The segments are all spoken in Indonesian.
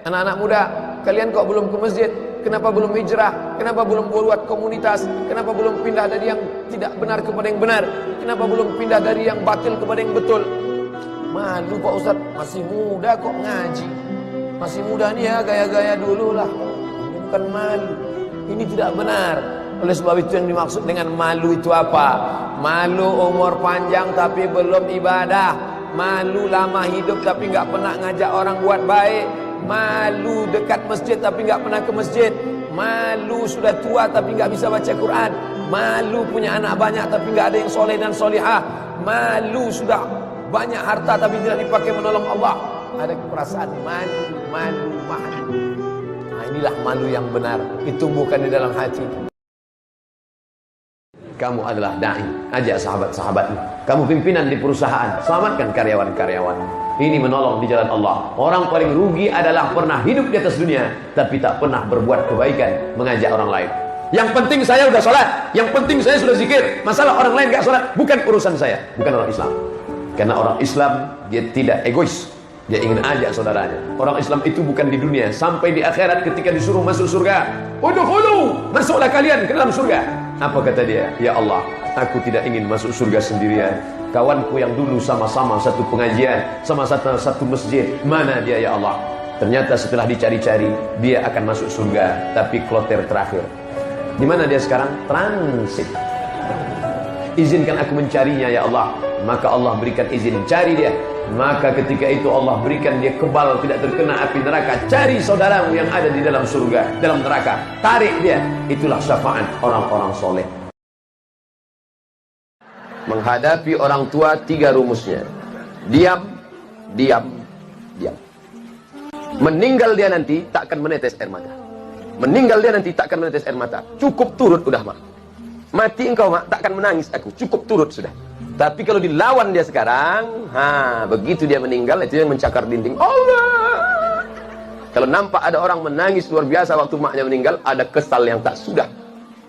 Anak-anak muda, kalian kok belum ke masjid? Kenapa belum hijrah? Kenapa belum buat komunitas? Kenapa belum pindah dari yang tidak benar kepada yang benar? Kenapa belum pindah dari yang batil kepada yang betul? Malu Pak Ustaz, masih muda kok ngaji. Masih muda nih ya, gaya-gaya dulu lah. Ini bukan malu. Ini tidak benar. Oleh sebab itu yang dimaksud dengan malu itu apa? Malu umur panjang tapi belum ibadah. Malu lama hidup tapi nggak pernah ngajak orang buat baik. Malu dekat masjid tapi nggak pernah ke masjid. Malu sudah tua tapi nggak bisa baca Quran. Malu punya anak banyak tapi nggak ada yang soleh dan solihah. Malu sudah banyak harta tapi tidak dipakai menolong Allah. Ada perasaan malu. Nah, inilah malu yang benar, ditumbuhkan di dalam hati. Kamu adalah da'i, ajak sahabat-sahabatmu. Kamu pimpinan di perusahaan, selamatkan karyawan-karyawan. Ini menolong di jalan Allah. Orang paling rugi adalah pernah hidup di atas dunia tapi tak pernah berbuat kebaikan, mengajak orang lain. Yang penting saya sudah sholat, yang penting saya sudah zikir. Masalah orang lain gak sholat, bukan urusan saya. Bukan orang Islam. Karena orang Islam dia tidak egois, dia ingin ajak saudaranya. Orang Islam itu bukan di dunia, sampai di akhirat ketika disuruh masuk surga, udkhulu, masuklah kalian ke dalam surga. Apa kata dia? Ya Allah, aku tidak ingin masuk surga sendirian. Kawanku yang dulu sama-sama satu pengajian, sama satu masjid, mana dia ya Allah? Ternyata setelah dicari-cari, dia akan masuk surga, tapi kloter terakhir. Di mana dia sekarang? Transit. Izinkan aku mencarinya ya Allah. Maka Allah berikan izin, cari dia. Maka ketika itu Allah berikan dia kebal, tidak terkena api neraka. Cari saudaramu yang ada di dalam surga, dalam neraka, tarik dia. Itulah syafaat orang-orang soleh. Menghadapi orang tua 3 rumusnya: diam, diam, diam. Meninggal dia nanti tak akan menetes air mata. Meninggal dia nanti tak akan menetes air mata. Cukup turut udah mak. Mati engkau mak, tak akan menangis aku. Cukup turut sudah. Tapi kalau dilawan dia sekarang, begitu dia meninggal, itu yang mencakar dinding Allah. Kalau nampak ada orang menangis luar biasa waktu maknya meninggal, ada kesal yang tak sudah.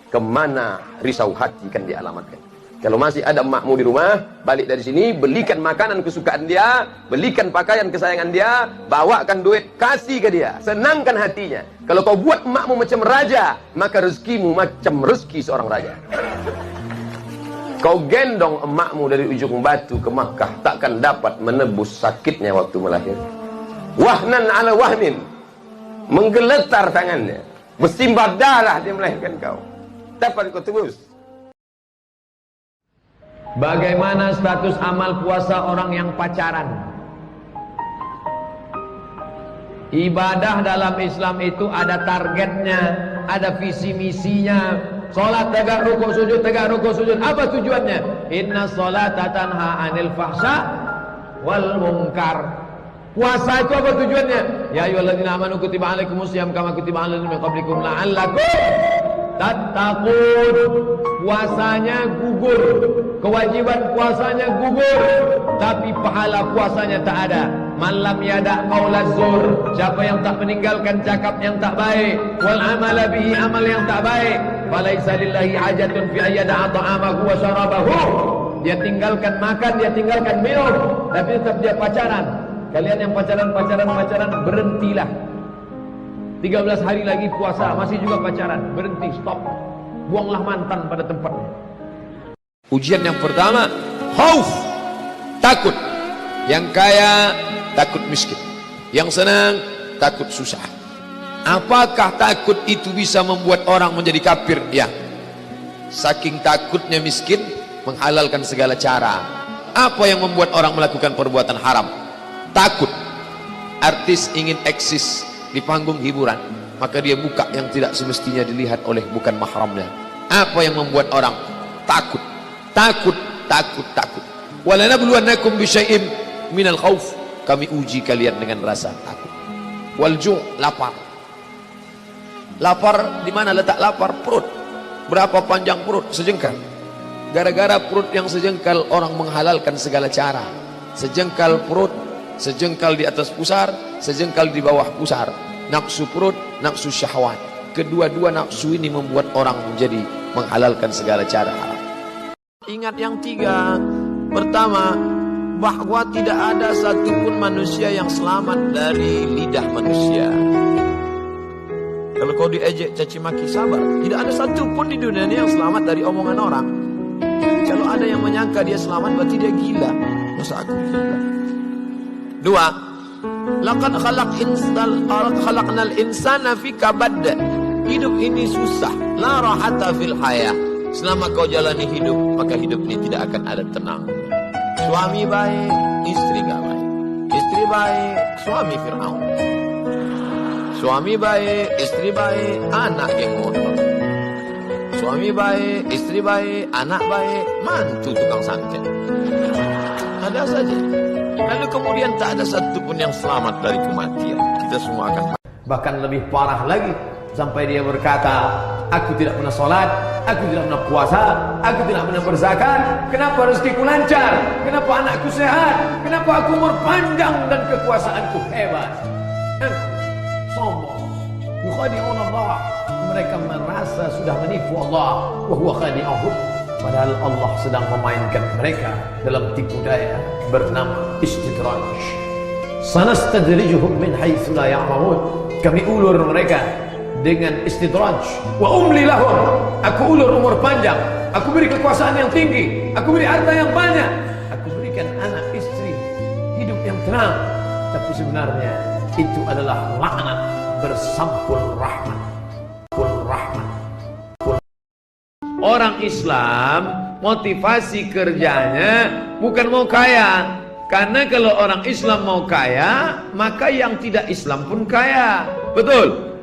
Kemana risau hati kan dia alamatkan. Kalau masih ada emakmu di rumah, balik dari sini, belikan makanan kesukaan dia, belikan pakaian kesayangan dia, bawakan duit, kasih ke dia, senangkan hatinya. Kalau kau buat emakmu macam raja, maka rezekimu macam rezeki seorang raja. Kau gendong emakmu dari ujung batu ke Makkah, takkan dapat menebus sakitnya waktu melahirkan. Wahnan ala wahnin, menggeletar tangannya, bersimbah darah dia melahirkan kau. Dapat kau tebus. Bagaimana status amal puasa orang yang pacaran? Ibadah dalam Islam itu ada targetnya, ada visi misinya. Salat tegak rukuk sujud, tegak rukuk sujud. Apa tujuannya? Inna sholata tanha anil fahsya wal munkar. Puasa itu apa tujuannya? Ya ayyuhalladzina amanu kutiba alaikumusiyam kama kutiba alal ladzina min qablikum la'allakum tattaqun. Puasanya gugur, kewajiban puasanya gugur, tapi pahala puasanya tak ada. Man lam yada' qaulaz zur, siapa yang tak meninggalkan cakap yang tak baik, wal amala bihi, amal yang tak baik, falaisa lillahi hajatun fi ayyada'a ta'amahu wa syarabahu. Dia tinggalkan makan, dia tinggalkan minum, tapi tetap dia pacaran. Kalian yang pacaran, berhentilah. 13 hari lagi puasa, masih juga pacaran, berhenti, stop. Buanglah mantan pada tempatnya. Ujian yang pertama, khauf, takut. Yang kaya takut miskin, yang senang takut susah. Apakah takut itu bisa membuat orang menjadi kafir? Ya. Saking takutnya miskin, menghalalkan segala cara. Apa yang membuat orang melakukan perbuatan haram? Takut. Artis ingin eksis di panggung hiburan, maka dia buka yang tidak semestinya dilihat oleh bukan mahramnya. Apa yang membuat orang takut? Takut. Walanabluwannakum bisyai'im minal khauf. Kami uji kalian dengan rasa takut. Wal ju', lapar. Lapar di mana letak lapar? Perut. Berapa panjang perut? Sejengkal. Gara-gara perut yang sejengkal, orang menghalalkan segala cara. Sejengkal perut, sejengkal di atas pusar, sejengkal di bawah pusar. Nafsu perut, nafsu syahwat. Kedua-dua nafsu ini membuat orang menjadi menghalalkan segala cara haram. Ingat yang 3. Pertama, bahwa tidak ada satupun manusia yang selamat dari lidah manusia. Kalau kau diejek caci maki, sabar. Tidak ada satupun di dunia ini yang selamat dari omongan orang. Kalau ada yang menyangka dia selamat, berarti dia gila. Masa aku gila? Dua, laqad khalaqnal insana fi kabad. Hidup ini susah. La rahata fil hayah. Selama kau jalani hidup, maka hidup ini tidak akan ada tenang. Suami baik, istri gak baik. Istri baik, suami Fir'aun. Suami baik, istri baik, anak geng motor. Suami baik, istri baik, anak baik, mantu tukang santet. Ada saja. Lalu kemudian tak ada satupun yang selamat dari kematian. Kita semua akan mati. Bahkan lebih parah lagi, sampai dia berkata, aku tidak pernah sholat, aku tidak pernah puasa, aku tidak pernah berzakat. Kenapa rezekiku lancar? Kenapa anakku sehat? Kenapa aku umur panjang dan kekuasaanku hebat? Sombong. Yukhadi'un Allah. Mereka merasa sudah menipu Allah. Wa huwa khadi'uhum. Padahal Allah sedang memainkan mereka dalam tipu daya bernama istidraj. Sanastadrijuhum min haitsu la ya'lamun. Kami ulur mereka dengan istidraj. Wa umli lahum. Aku ulur umur panjang, aku beri kekuasaan yang tinggi, aku beri harta yang banyak, aku berikan anak istri hidup yang tenang. Tapi sebenarnya itu adalah laknat bersampul rahmat. Orang Islam motivasi kerjanya bukan mau kaya. Karena kalau orang Islam mau kaya, maka yang tidak Islam pun kaya. Betul?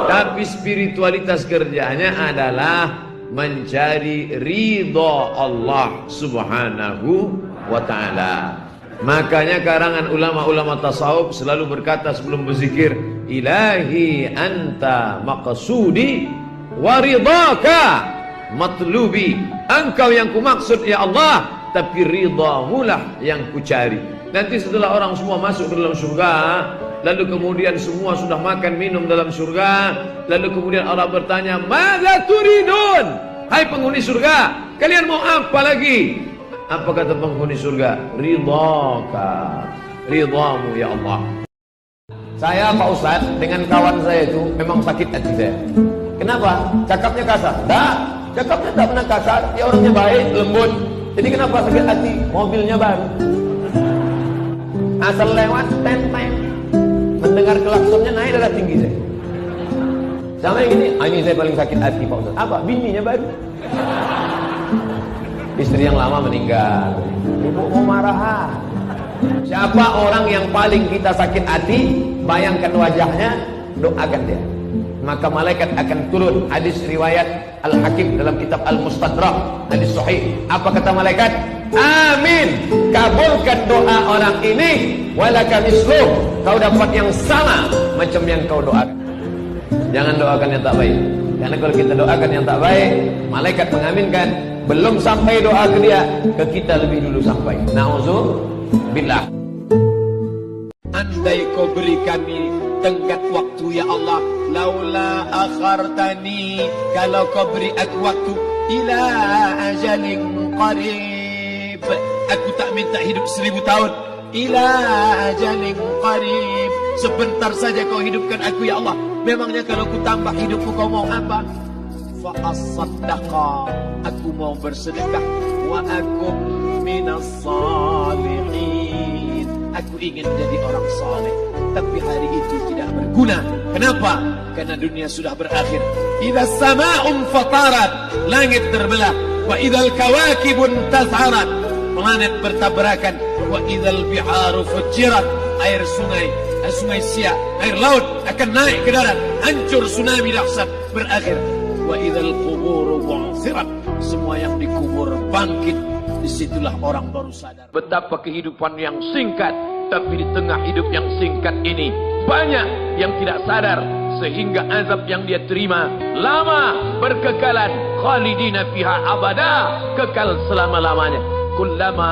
Tapi spiritualitas kerjanya adalah mencari ridha Allah subhanahu wa ta'ala. Makanya karangan ulama-ulama tasawuf selalu berkata sebelum berzikir, ilahi anta maqsudi wa ridhaka matlubi. Engkau yang kumaksud ya Allah, tapi ridhamu lah yang kucari. Nanti setelah orang semua masuk ke dalam surga, lalu kemudian semua sudah makan minum dalam surga, lalu kemudian Allah bertanya, "Madza turidun?" Hai penghuni surga, kalian mau apa lagi? Apa kata penghuni surga? Ridhaka, ridhamu ya Allah. Saya Pak Ustaz dengan kawan saya itu memang sakit hati saya. Kenapa? Cakapnya kasar. Enggak, cakapnya tak pernah kasar, dia orangnya baik, lembut. Jadi kenapa sakit hati? Mobilnya baru, asal lewat ten-ten, mendengar klaksonnya naik darah tinggi saya. Sama yang ini, ini saya paling sakit hati Pak Ustaz. Apa? Bininya baru, istri yang lama meninggal. Ibu mau marah. Siapa orang yang paling kita sakit hati? Bayangkan wajahnya, doakan dia. Maka malaikat akan turun. Hadis riwayat Al-Hakim dalam kitab Al-Mustadrak, hadis sahih. Apa kata malaikat? Amin, kabulkan doa orang ini, walaka misluh, kau dapat yang sama macam yang kau doakan. Jangan doakan yang tak baik. Karena kalau kita doakan yang tak baik, malaikat mengaminkan. Belum sampai doa ke dia, ke kita lebih dulu sampai. Na'udzubillah. Andai kau beri kami tenggat waktu ya Allah, laula akhartani, kalau kau beri aku waktu, ila ajalin qarib, aku tak minta hidup 1000 tahun, ila ajalin qarib, sebentar saja kau hidupkan aku ya Allah. Memangnya kalau ku tambah hidupku kau mau apa? Fa as-saddaqa, aku mau bersedekah, wa akum minas salihin, aku ingin jadi orang saleh. Tapi hari itu tidak berguna. Kenapa? Karena dunia sudah berakhir. Idza sama'un fatarat, langit terbelah. Wa idzal kawakibun tas'arat, planet bertabrakan. Wa idzal biharu fujirat, air sungai Siak, air laut akan naik ke darat, hancur, tsunami dahsyat berakhir. Wa idzal quburu bu'thirat, semua yang dikubur bangkit. Disitulah orang baru sadar betapa kehidupan yang singkat. Tapi di tengah hidup yang singkat ini, banyak yang tidak sadar, sehingga azab yang dia terima lama, berkekalan, khalidina fiha abada, kekal selama-lamanya. Kullama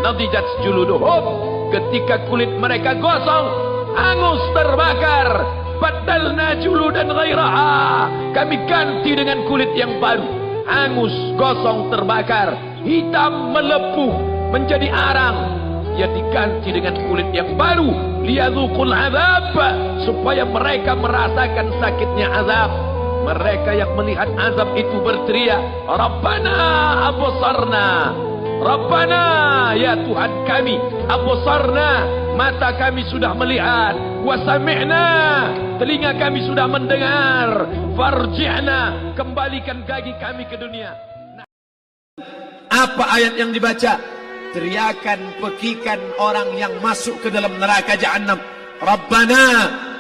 nadijat juluduhum, ketika kulit mereka gosong, hangus, terbakar, badalna juludan ghairaha, kami ganti dengan kulit yang baru, hangus, gosong, terbakar, hitam, melepuh, menjadi arang, ia diganti dengan kulit yang baru, liyadzuqul azab, supaya mereka merasakan sakitnya azab. Mereka yang melihat azab itu berteriak, Rabbana absarna, Rabbana, ya Tuhan kami, absarna, mata kami sudah melihat, wa sami'na, telinga kami sudah mendengar, farji'na, kembalikan lagi kami ke dunia. Apa ayat yang dibaca? Teriakan, pekikan orang yang masuk ke dalam neraka Jahannam. Rabbana,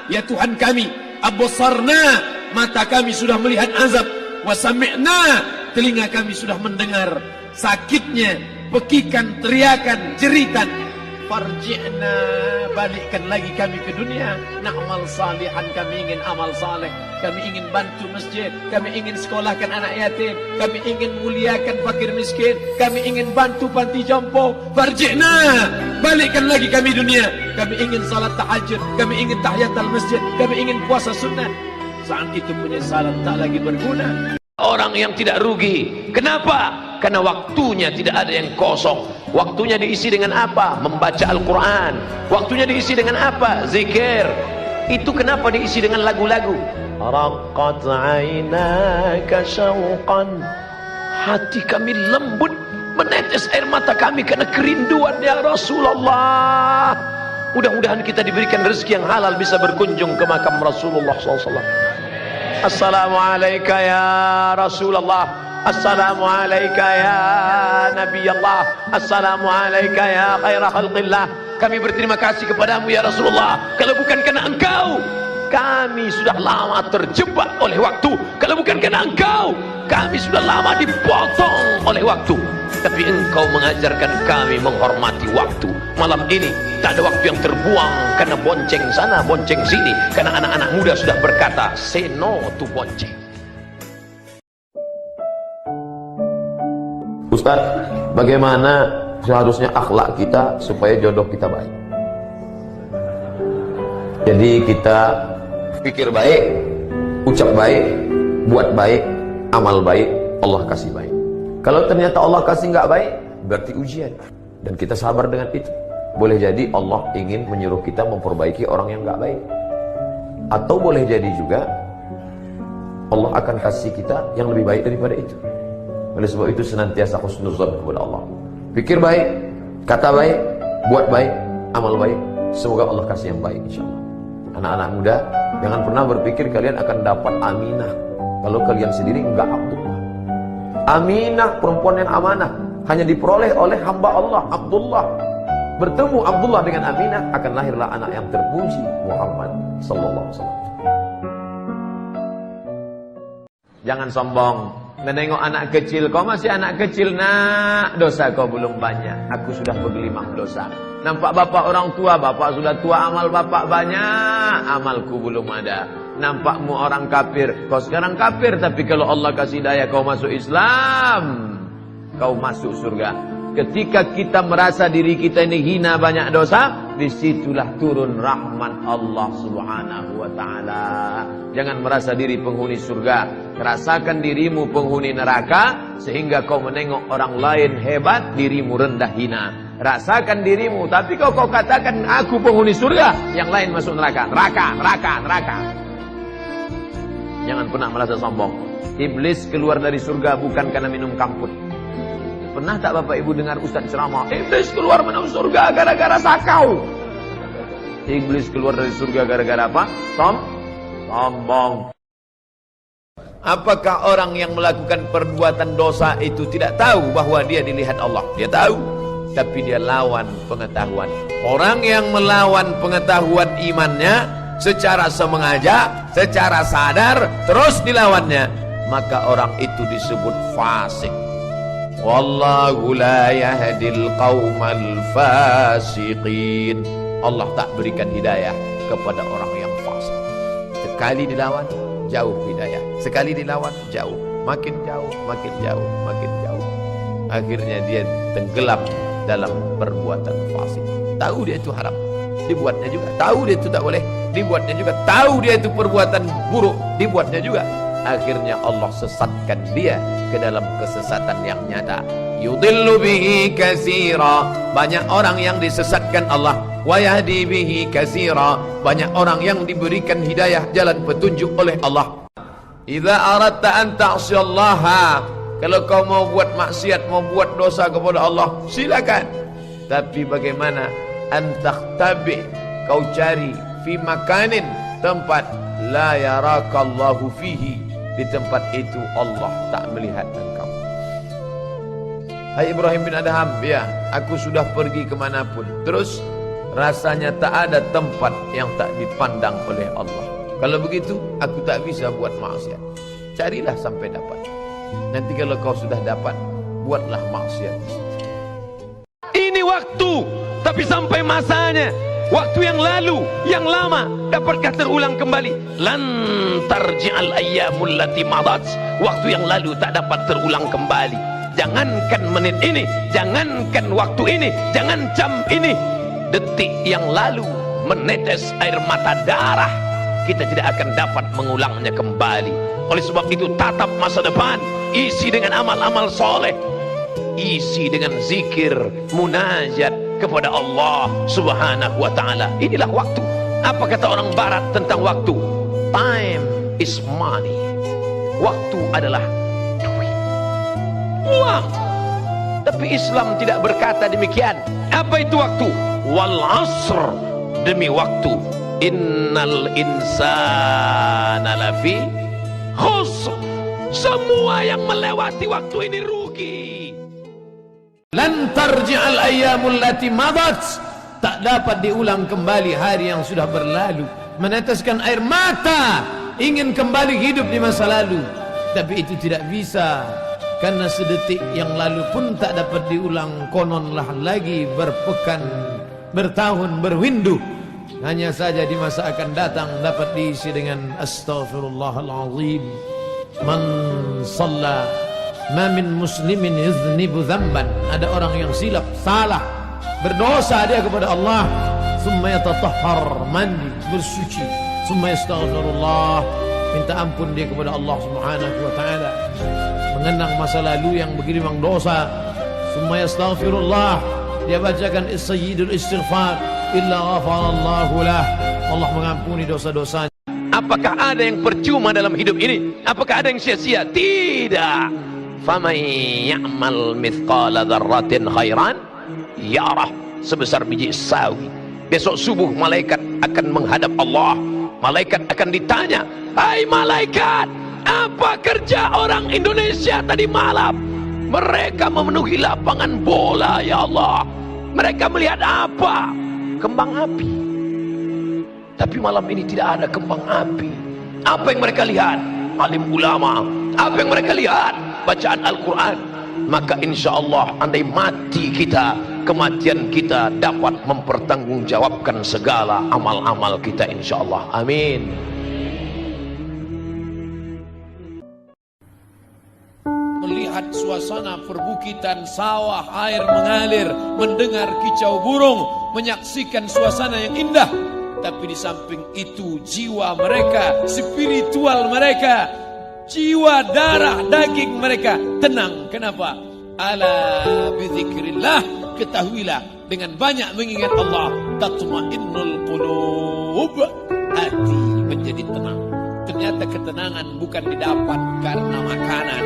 ya Tuhan kami, absarna, mata kami sudah melihat azab, wa sami'na, telinga kami sudah mendengar sakitnya, pekikan, teriakan, jeritan. Farji'na, balikkan lagi kami ke dunia. Na'mal salihan, kami ingin amal saleh, kami ingin bantu masjid, kami ingin sekolahkan anak yatim, kami ingin muliakan fakir miskin, kami ingin bantu panti jompo. Farji'na, balikkan lagi kami dunia. Kami ingin salat tahajud, kami ingin tahiyatul masjid, kami ingin puasa sunnah. Saat itu penyesalan tak lagi berguna. Orang yang tidak rugi. Kenapa? Karena waktunya tidak ada yang kosong. Waktunya diisi dengan apa? Membaca Al-Quran. Waktunya diisi dengan apa? Zikir. Itu kenapa diisi dengan lagu-lagu? Raqqat 'ainaka syauqan. Hati kami lembut, menetes air mata kami karena kerinduan ya Rasulullah. Mudah-mudahan kita diberikan rezeki yang halal, bisa berkunjung ke makam Rasulullah SAW. Assalamualaikum ya Rasulullah, assalamualaikum ya Nabi Allah, assalamualaikum ya khaira khalqillah. Kami berterima kasih kepadamu ya Rasulullah. Kalau bukan karena engkau, kami sudah lama terjebak oleh waktu. Kalau bukan karena engkau, kami sudah lama dipotong oleh waktu. Tapi engkau mengajarkan kami menghormati waktu. Malam ini tak ada waktu yang terbuang karena bonceng sana, bonceng sini. Karena anak-anak muda sudah berkata, say no to bonceng. Ustaz, bagaimana seharusnya akhlak kita supaya jodoh kita baik? Jadi kita pikir baik, ucap baik, buat baik, amal baik, Allah kasih baik. Kalau ternyata Allah kasih nggak baik, berarti ujian. Dan kita sabar dengan itu. Boleh jadi Allah ingin menyuruh kita memperbaiki orang yang nggak baik. Atau boleh jadi juga Allah akan kasih kita yang lebih baik daripada itu. Oleh sebab itu senantiasa husnuzan kepada Allah. Pikir baik, kata baik, buat baik, amal baik. Semoga Allah kasih yang baik insyaAllah. Anak-anak muda, jangan pernah berpikir kalian akan dapat Aminah kalau kalian sendiri enggak Abdullah. Aminah, perempuan yang amanah, hanya diperoleh oleh hamba Allah, Abdullah. Bertemu Abdullah dengan Aminah, akan lahirlah anak yang terpuji, Muhammad sallallahu alaihi wasallam. Jangan sombong menengok anak kecil. Kau masih anak kecil nak, dosa kau belum banyak, aku sudah bergelimang dosa. Nampak bapak orang tua, bapak sudah tua, amal bapak banyak, amalku belum ada. Nampakmu orang kafir, kau sekarang kafir, tapi kalau Allah kasih daya kau masuk Islam, kau masuk surga. Ketika kita merasa diri kita ini hina, banyak dosa, disitulah turun rahmat Allah subhanahu wa ta'ala. Jangan merasa diri penghuni surga, rasakan dirimu penghuni neraka, sehingga kau menengok orang lain hebat, dirimu rendah hina. Rasakan dirimu, tapi kau katakan aku penghuni surga, yang lain masuk neraka. Neraka. Jangan pernah merasa sombong. Iblis keluar dari surga bukan karena minum kamput. Pernah tak Bapak Ibu dengar Ustaz ceramah, iblis keluar minum surga gara-gara sakau? Iblis keluar dari surga gara-gara apa? Sombong. Apakah orang yang melakukan perbuatan dosa itu tidak tahu bahwa dia dilihat Allah? Dia tahu, tapi dia lawan pengetahuan. Orang yang melawan pengetahuan imannya secara sengaja, secara sadar, terus dilawannya, maka orang itu disebut fasik. Wallahu la yahdil qaumal fasiqin. Allah tak berikan hidayah kepada orang yang fasik. Sekali dilawan, jauh hidayah. Sekali dilawan, jauh. Makin jauh, makin jauh, makin jauh. Akhirnya dia tenggelam dalam perbuatan fasik. Tahu dia itu haram, dibuatnya juga. Tahu dia itu tak boleh, dibuatnya juga. Tahu dia itu perbuatan buruk, dibuatnya juga. Akhirnya Allah sesatkan dia ke dalam kesesatan yang nyata. Yudillu bihi katsira, banyak orang yang disesatkan Allah. Wa yahdi bihi katsira, banyak orang yang diberikan hidayah jalan petunjuk oleh Allah. Idza aradta an ta'siyallaha, kalau kau mau buat maksiat, mau buat dosa kepada Allah, silakan. Tapi bagaimana antakhtabi, kau cari fi makanin, tempat la yarakallahu fihi, di tempat itu Allah tak melihat engkau. Hai Ibrahim bin Adham, ya, aku sudah pergi kemanapun, terus rasanya tak ada tempat yang tak dipandang oleh Allah. Kalau begitu, aku tak bisa buat maksiat. Carilah sampai dapat. Nanti kalau kau sudah dapat, buatlah maksiat. Ini waktu, tapi sampai masanya. Waktu yang lalu, yang lama, dapatkah terulang kembali? Lan tarji'al ayyamul lati madat. Waktu yang lalu tak dapat terulang kembali. Jangankan menit ini, jangankan waktu ini, jangan jam ini, detik yang lalu menetes air mata darah, kita tidak akan dapat mengulangnya kembali. Oleh sebab itu, tatap masa depan, isi dengan amal-amal soleh, isi dengan zikir, munajat kepada Allah Subhanahu wa ta'ala. Inilah waktu. Apa kata orang barat tentang waktu? Time is money. Waktu adalah duit, uang. Tapi Islam tidak berkata demikian. Apa itu waktu? Wal asr, demi waktu. Innal insana lafi khusr, semua yang melewati waktu ini rugi. Lan tarji'al ayyamul lati madat, tak dapat diulang kembali hari yang sudah berlalu. Meneteskan air mata, ingin kembali hidup di masa lalu, tapi itu tidak bisa, karena sedetik yang lalu pun tak dapat diulang. Kononlah lagi berpekan, bertahun, berwindu. Hanya saja di masa akan datang dapat diisi dengan astaghfirullahalazim. Man shalla, ma min muslimin yuznibu dzamban, ada orang yang silap, salah, berdosa dia kepada Allah, summa yatatahhar, mandi, bersuci, summa yastaghfirullah, minta ampun dia kepada Allah Subhanahu wa taala, mengenang masa lalu yang begini dosa, summa yastaghfirullah, dia bacakan sayyidul istighfar, illa ghafarallahu lah, Allah mengampuni dosa-dosanya. Apakah ada yang percuma dalam hidup ini? Apakah ada yang sia-sia? Tidak. Faman ya'mal mithqala dzarratin khairan yarah, sebesar biji sawi. Besok subuh malaikat akan menghadap Allah. Malaikat akan ditanya, hai malaikat, apa kerja orang Indonesia tadi malam? Mereka memenuhi lapangan bola, ya Allah. Mereka melihat apa? Kembang api. Tapi malam ini tidak ada kembang api. Apa yang mereka lihat? Alim ulama. Apa yang mereka lihat? Bacaan Al-Quran. Maka insya Allah, andai mati kita, kematian kita dapat mempertanggungjawabkan segala amal-amal kita, insya Allah. Amin. Melihat suasana perbukitan, sawah, air mengalir, mendengar kicau burung, menyaksikan suasana yang indah. Tapi di samping itu jiwa mereka, spiritual mereka, jiwa darah daging mereka tenang. Kenapa? Ala bizikrillah, ketahuilah dengan banyak mengingat Allah tatmainnul qulub, hati menjadi tenang. Ternyata ketenangan bukan didapat karena makanan,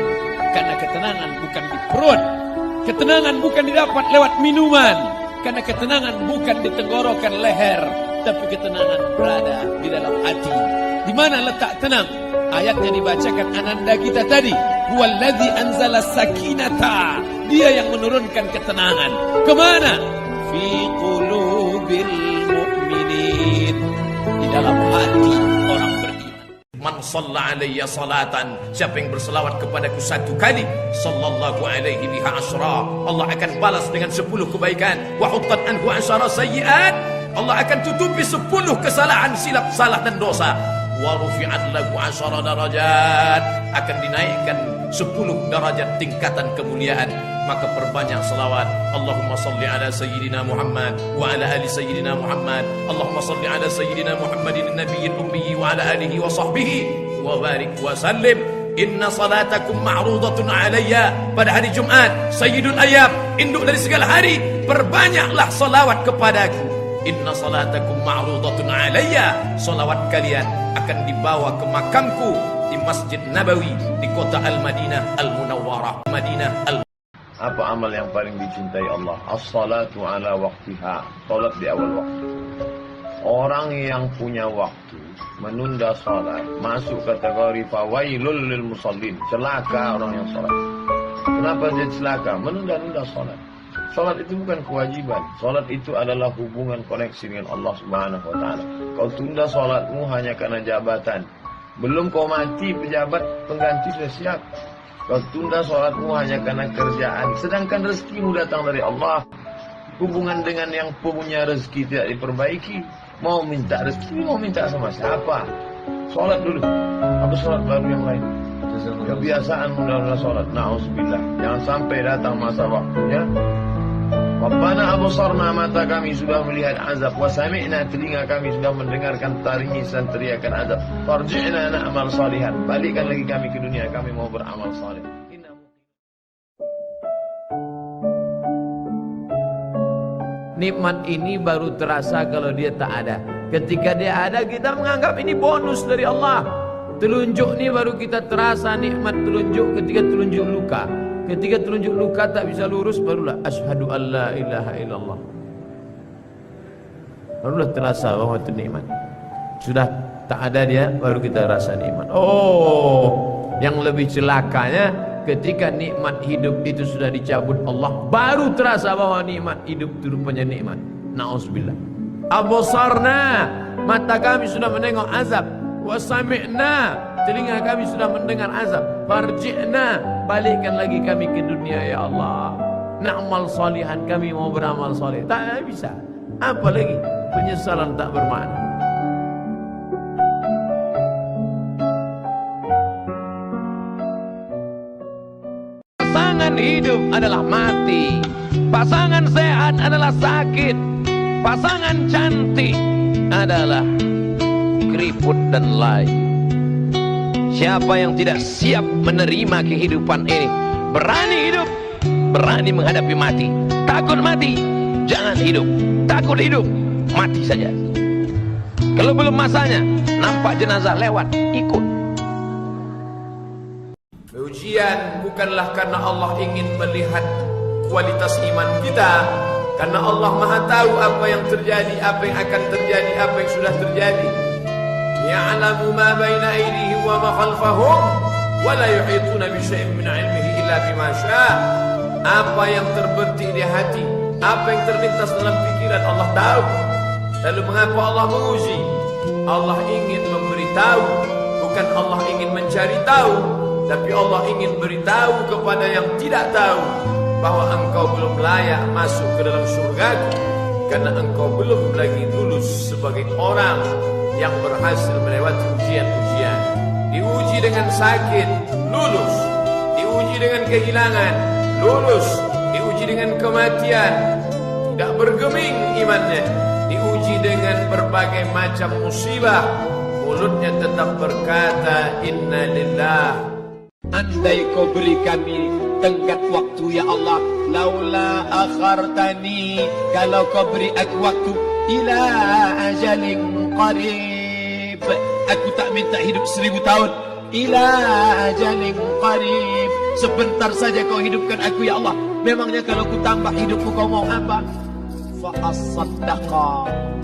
karena ketenangan bukan di perut, ketenangan bukan didapat lewat minuman, karena ketenangan bukan di tenggorokan leher, tapi ketenangan berada di dalam hati. Di mana letak tenang? Ayatnya dibacakan ananda kita tadi. Huwallazi anzala sakinata. Dia yang menurunkan ketenangan. Kemana? Fi qulubil mu'minin. Di dalam hati orang beriman. Man shalla alayya salatan, siapa yang berselawat kepadaku satu kali, sallallahu alaihi biha asyra, Allah akan balas dengan 10 kebaikan. Wa huttat anhu asyara sayyi'at, Allah akan tutupi 10 kesalahan, silap, salah dan dosa. Wa rufi'at lahu 10 darajat, akan dinaikkan 10 derajat tingkatan kemuliaan. Maka perbanyak selawat. Allahumma salli ala sayyidina Muhammad wa ala ali sayyidina Muhammad. Allahumma salli ala sayyidina Muhammadin nabiyil ummi wa ala alihi wa sahbihi wa barik wa sallim. Inna salatakum ma'rudatun alayya. Pada hari Jumat, Sayyidul Ayyam, induk dari segala hari, perbanyaklah salawat kepadaku. Inna salatakum ma'rudatun alayya. Salawat kalian akan dibawa ke makamku di Masjid Nabawi di kota Al-Madinah Al-Munawwarah. Apa amal yang paling dicintai Allah? As-salatu ala waqtiha. Salat di awal waktu. Orang yang punya waktu menunda salat masuk kategori fawailul lil musallin. Celaka orang yang salat. Kenapa dia celaka? Menunda-nunda salat. Salat itu bukan kewajiban. Salat itu adalah hubungan koneksi dengan Allah Subhanahu wa taala. Kau tunda salatmu hanya karena jabatan. Belum kau mati, pejabat pengganti sudah siap. Kau tunda salatmu hanya karena kerjaan. Sedangkan rezekimu datang dari Allah. Hubungan dengan yang punya rezeki tidak diperbaiki. Mau minta rezeki, mau minta sama siapa? Salat dulu. Apa salat baru yang lain? Kebiasaan menunda salat. Na'udzubillah. Jangan sampai datang masa waktunya. Rabbana absarna, mata kami sudah melihat azab, wa sami'na, telinga kami sudah mendengarkan tangisan teriakan azab. Farji'na na'mal salihan, balikkan lagi kami ke dunia, kami mau beramal saleh. Nikmat ini baru terasa kalau dia tak ada. Ketika dia ada, kita menganggap ini bonus dari Allah. Telunjuk ini baru kita terasa nikmat telunjuk ketika telunjuk luka. Ketika telunjuk luka tak bisa lurus, barulah asyhadu an la ilaha illallah. Barulah terasa bahwa itu nikmat. Sudah tak ada dia, baru kita rasa nikmat. Oh, yang lebih celakanya ketika nikmat hidup itu sudah dicabut Allah, baru terasa bahwa nikmat hidup itu rupanya nikmat. Na'udzubillah. Absarna, mata kami sudah menengok azab. Wa sami'na, telinga kami sudah mendengar azab. Farji'na, balikkan lagi kami ke dunia ya Allah. Na'mal salihan, kami mau beramal saleh. Tak bisa. Apa lagi? Penyesalan tak bermakna. Pasangan hidup adalah mati. Pasangan sehat adalah sakit. Pasangan cantik adalah keriput dan lain. Siapa yang tidak siap menerima kehidupan ini, berani hidup, berani menghadapi mati. Takut mati, jangan hidup. Takut hidup, mati saja. Kalau belum masanya, nampak jenazah lewat, ikut. Ujian bukanlah karena Allah ingin melihat kualitas iman kita, karena Allah Maha tahu apa yang terjadi, apa yang akan terjadi, apa yang sudah terjadi. Ya'lamu ma baina aydihim wa ma khalfahum wa la yuhituna bi syai'in min 'ilmihi illa bima syaa. Apa yang terbetik di hati, apa yang terlintas dalam pikiran, Allah tahu. Lalu mengapa Allah menguji? Allah ingin memberitahu, bukan Allah ingin mencari tahu, tapi Allah ingin beritahu kepada yang tidak tahu bahwa engkau belum layak masuk ke dalam surgaku, karena engkau belum lagi lulus sebagai orang yang berhasil melewati ujian-ujian. Diuji dengan sakit, lulus. Diuji dengan kehilangan, lulus. Diuji dengan kematian, tidak bergeming imannya. Diuji dengan berbagai macam musibah, mulutnya tetap berkata inna lillah. Andai kau beri kami tenggat waktu ya Allah, laula akhartani, kalau kau beri aku waktu ila ajalin qarib, aku tak minta hidup 1000 tahun. Ila ajalin qarib, sebentar saja kau hidupkan aku ya Allah. Memangnya kalau ku tambah hidupku kau mau apa? Fa as-saddaqa,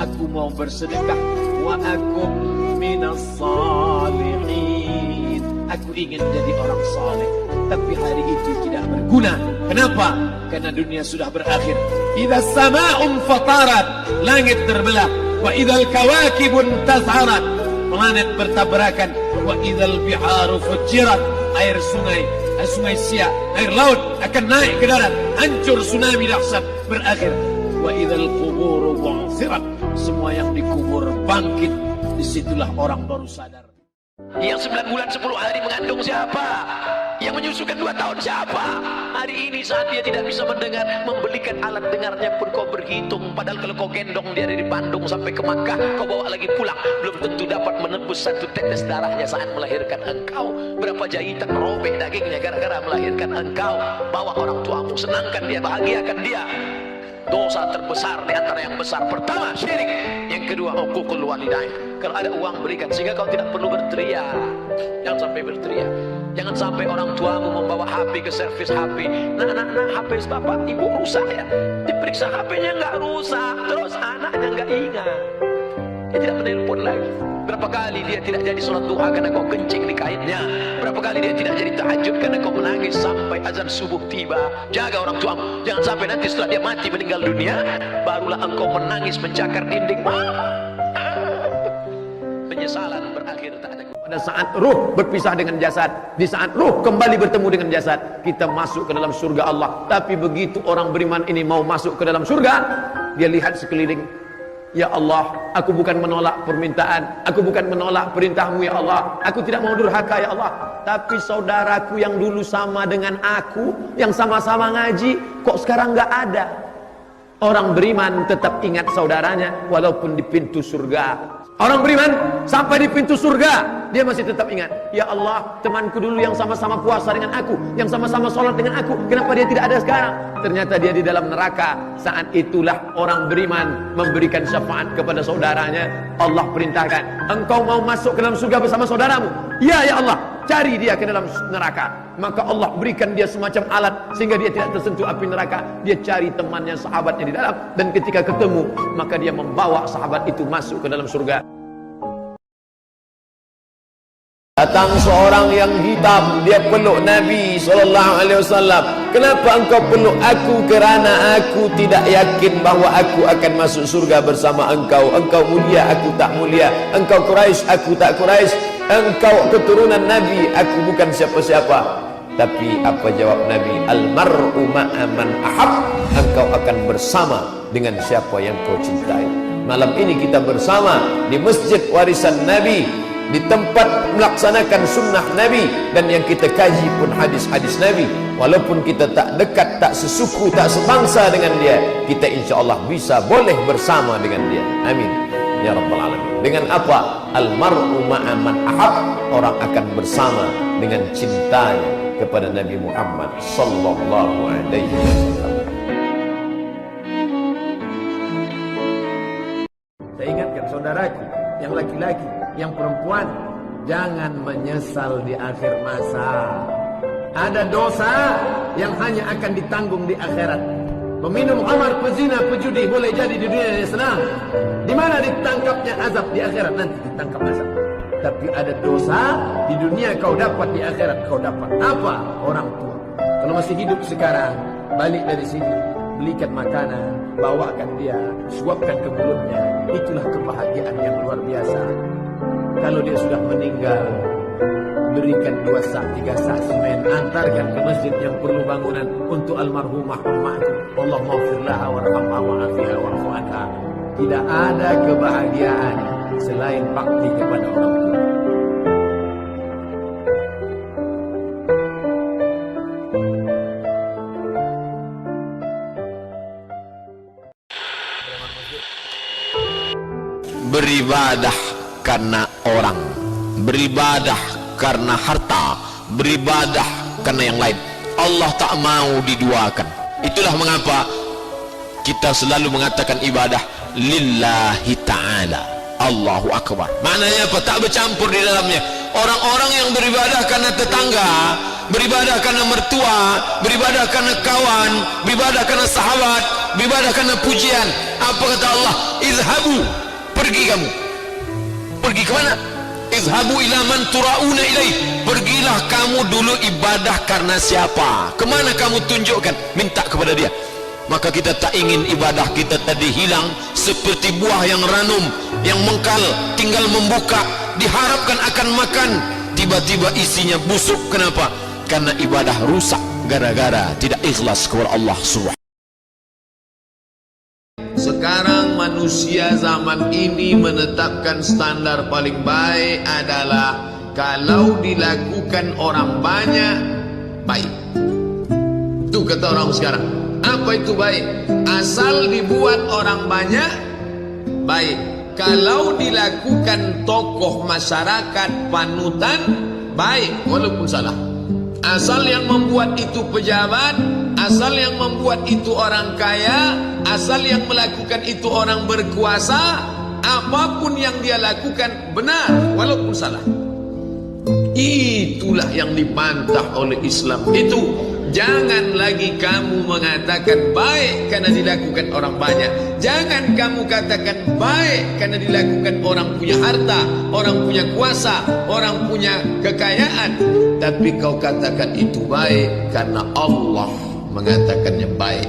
aku mau bersedekah. Wa akum minas salihin, aku ingin jadi orang saleh. Tapi hari itu tidak berguna. Kenapa? Karena dunia sudah berakhir. Idza sama'un fatarat, langit terbelah. Wa idzal kawakibun tazharat, planet bertabrakan. Wa idzal biharu fujirat, air sungai Siak, air laut akan naik ke darat, hancur tsunami dahsyat berakhir. Wa idzal quburu bu'thirat, semua yang dikubur bangkit. Disitulah orang baru sadar. Yang 9 bulan 10 hari mengandung siapa? Yang menyusukan 2 tahun siapa? Hari ini saat dia tidak bisa mendengar, membelikan alat dengarnya pun kau berhitung. Padahal kalau kau gendong dia dari Bandung sampai ke Makkah, kau bawa lagi pulang, belum tentu dapat menebus 1 tetes darahnya saat melahirkan engkau. Berapa jahitan robek dagingnya gara-gara melahirkan engkau. Bawa orang tuamu, senangkan dia, bahagiakan dia. Dosa terbesar di antara yang besar, pertama syirik, yang kedua uququl walidain. Kalau ada uang berikan, sehingga kau tidak perlu berteriak. Jangan sampai berteriak. Jangan sampai orang tuamu membawa HP ke servis HP. Nah, HP bapak ibu rusak ya. Diperiksa HP-nya nggak rusak, terus anaknya nggak ingat. Dia tidak menelpon lagi. Berapa kali dia tidak jadi sholat duha karena kau kencing di kainnya. Berapa kali dia tidak jadi tahajud karena kau menangis sampai azan subuh tiba. Jaga orang tuamu. Jangan sampai nanti setelah dia mati meninggal dunia, barulah engkau menangis mencakar dinding. Penyesalan berakhir tak ada. Pada saat ruh berpisah dengan jasad, di saat ruh kembali bertemu dengan jasad, kita masuk ke dalam surga Allah. Tapi begitu orang beriman ini mau masuk ke dalam surga, dia lihat sekeliling. Ya Allah, aku bukan menolak permintaan, aku bukan menolak perintahmu ya Allah, aku tidak mau durhaka ya Allah. Tapi saudaraku yang dulu sama dengan aku, yang sama-sama ngaji, kok sekarang gak ada. Orang beriman tetap ingat saudaranya walaupun di pintu surga. Orang beriman sampai di pintu surga, dia masih tetap ingat. Ya Allah, temanku dulu yang sama-sama puasa dengan aku, yang sama-sama sholat dengan aku, kenapa dia tidak ada sekarang? Ternyata dia di dalam neraka. Saat itulah orang beriman memberikan syafaat kepada saudaranya. Allah perintahkan, engkau mau masuk ke dalam surga bersama saudaramu? Ya, ya Allah, cari dia ke dalam neraka. Maka Allah berikan dia semacam alat sehingga dia tidak tersentuh api neraka. Dia cari temannya, sahabatnya di dalam, dan ketika ketemu, maka dia membawa sahabat itu masuk ke dalam surga. Datang seorang yang hitam, dia peluk Nabi SAW. Kenapa engkau peluk aku? Kerana aku tidak yakin bahawa aku akan masuk surga bersama engkau. Engkau mulia, aku tak mulia. Engkau Quraisy, aku tak Quraisy. Engkau keturunan Nabi, aku bukan siapa-siapa. Tapi apa jawab Nabi? Al-mar'u ma'a man ahab. Engkau akan bersama dengan siapa yang kau cintai. Malam ini kita bersama di Masjid Warisan Nabi, di tempat melaksanakan sunnah Nabi, dan yang kita kaji pun hadis-hadis Nabi. Walaupun kita tak dekat, tak sesuku, tak sebangsa dengan dia, kita insyaAllah bisa boleh bersama dengan dia. Amin ya Rabbal Alamin. Dengan apa? Al-mar'u ma'a man ahab. Orang akan bersama dengan cintanya kepada Nabi Muhammad sallallahu alaihi wasallam. Saya ingatkan saudaraku yang laki-laki, yang perempuan, jangan menyesal di akhir masa. Ada dosa yang hanya akan ditanggung di akhirat. Peminum khamar, pezina, pejudi boleh jadi di dunia yang senang. Di mana ditangkapnya azab? Di akhirat nanti ditangkap azab. Tapi ada dosa di dunia kau dapat, di akhirat kau dapat. Apa? Orang tua. Kalau masih hidup sekarang, balik dari sini, belikan makanan, bawakan dia, suapkan ke mulutnya. Itulah kebahagiaan yang luar biasa. Kalau dia sudah meninggal, berikan 2 sak, 3 sak semen, antarkan ke masjid yang perlu bangunan untuk almarhumah ummahku. Allah maghfirlaha warhamha wa'afiha wa'fu anha. Tidak ada kebahagiaan selain bakti kepada orang tua. Beribadah karena orang, beribadah karena harta, beribadah karena yang lain. Allah tak mau diduakan. Itulah mengapa kita selalu mengatakan ibadah lillahi ta'ala. Allahu Akbar. Maknanya apa? Tak bercampur di dalamnya. Orang-orang yang beribadah karena tetangga, beribadah karena mertua, beribadah karena kawan, beribadah karena sahabat, beribadah karena pujian. Apa kata Allah? Izhabu, pergi kamu. Pergi ke mana? Izhabu ila man turauna ilaih. Pergilah kamu dulu ibadah karena siapa? Kemana kamu tunjukkan? Minta kepada dia. Maka kita tak ingin ibadah kita tadi hilang seperti buah yang ranum, yang mengkal, tinggal membuka, diharapkan akan makan, tiba-tiba isinya busuk. Kenapa? Karena ibadah rusak gara-gara tidak ikhlas kepada Allah Subhanahu. Sekarang manusia zaman ini menetapkan standar paling baik adalah kalau dilakukan orang banyak, baik. Itu kata orang sekarang. Apa itu baik? Asal dibuat orang banyak, baik. Kalau dilakukan tokoh masyarakat panutan, baik walaupun salah. Asal yang membuat itu pejabat, asal yang membuat itu orang kaya, asal yang melakukan itu orang berkuasa, apapun yang dia lakukan benar walaupun salah. Itulah yang dibantah oleh Islam. Itu jangan lagi kamu mengatakan baik karena dilakukan orang banyak. Jangan kamu katakan baik karena dilakukan orang punya harta, orang punya kuasa, orang punya kekayaan. Tapi kau katakan itu baik karena Allah mengatakannya baik.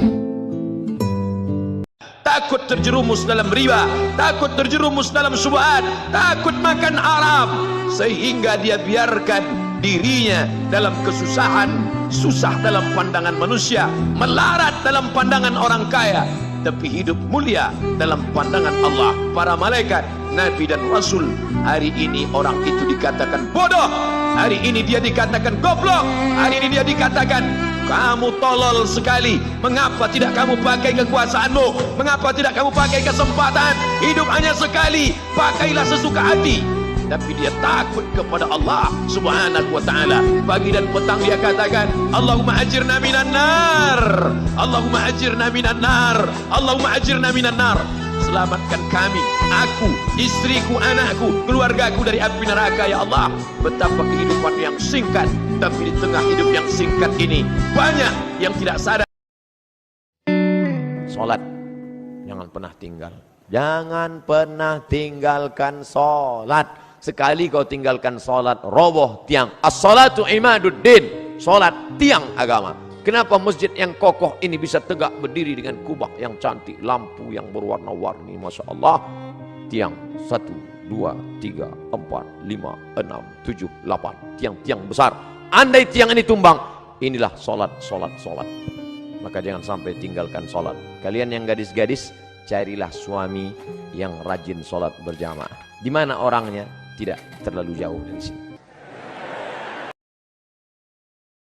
Takut terjerumus dalam riba, takut terjerumus dalam syubhat, takut makan haram, sehingga dia biarkan dirinya dalam kesusahan, susah dalam pandangan manusia, melarat dalam pandangan orang kaya, tapi hidup mulia dalam pandangan Allah, para malaikat, Nabi dan Rasul. Hari ini orang itu dikatakan bodoh, hari ini dia dikatakan goblok, hari ini dia dikatakan kamu tolol sekali. Mengapa tidak kamu pakai kekuasaanmu? Mengapa tidak kamu pakai kesempatan? Hidup hanya sekali, pakailah sesuka hati. Tapi dia takut kepada Allah Subhanahu wa ta'ala. Pagi dan petang dia katakan, Allahumma ajirna minan nar, Allahumma ajirna minan nar, Allahumma ajirna minan nar. Selamatkan kami, aku, istriku, anakku, keluargaku dari api neraka ya Allah. Betapa kehidupan yang singkat, tapi di tengah hidup yang singkat ini banyak yang tidak sadar. Salat jangan pernah tinggal. Jangan pernah tinggalkan salat. Sekali kau tinggalkan salat, roboh tiang. As-salatu imaduddin. Salat tiang agama. Kenapa masjid yang kokoh ini bisa tegak berdiri dengan kubah yang cantik, lampu yang berwarna-warni, Masya Allah. Tiang 1, 2, 3, 4, 5, 6, 7, 8. Tiang-tiang besar. Andai tiang ini tumbang, inilah salat. Maka jangan sampai tinggalkan salat. Kalian yang gadis-gadis, carilah suami yang rajin salat berjamaah. Di mana orangnya? Tidak terlalu jauh dari sini.